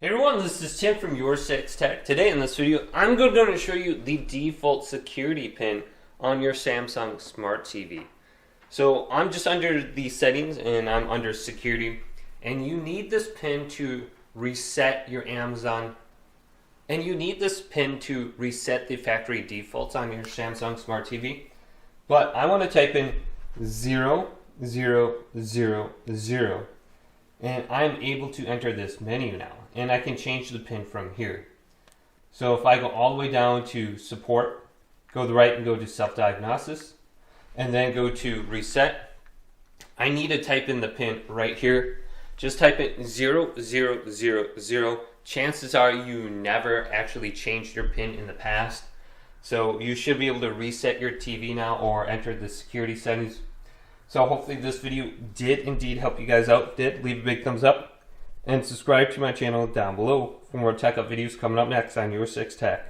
Hey everyone, this is Tim from YourSixTech. Today in this video, I'm going to show you the default security pin on your Samsung Smart TV. So I'm just under the settings and I'm under security, and you need this pin to reset your Amazon, and you need this pin to reset the factory defaults on your Samsung Smart TV. But I want to type in 0000, and I'm able to enter this menu now. And I can change the pin from here. So if I go all the way down to support, go to the right and go to self-diagnosis, and then go to reset, I need to type in the pin right here. Just type in 0000. Chances are you never actually changed your pin in the past. So you should be able to reset your TV now or enter the security settings. So hopefully this video did indeed help you guys out. If it did, leave a big thumbs up. And subscribe to my channel down below for more tech up videos coming up next on YourSixTech.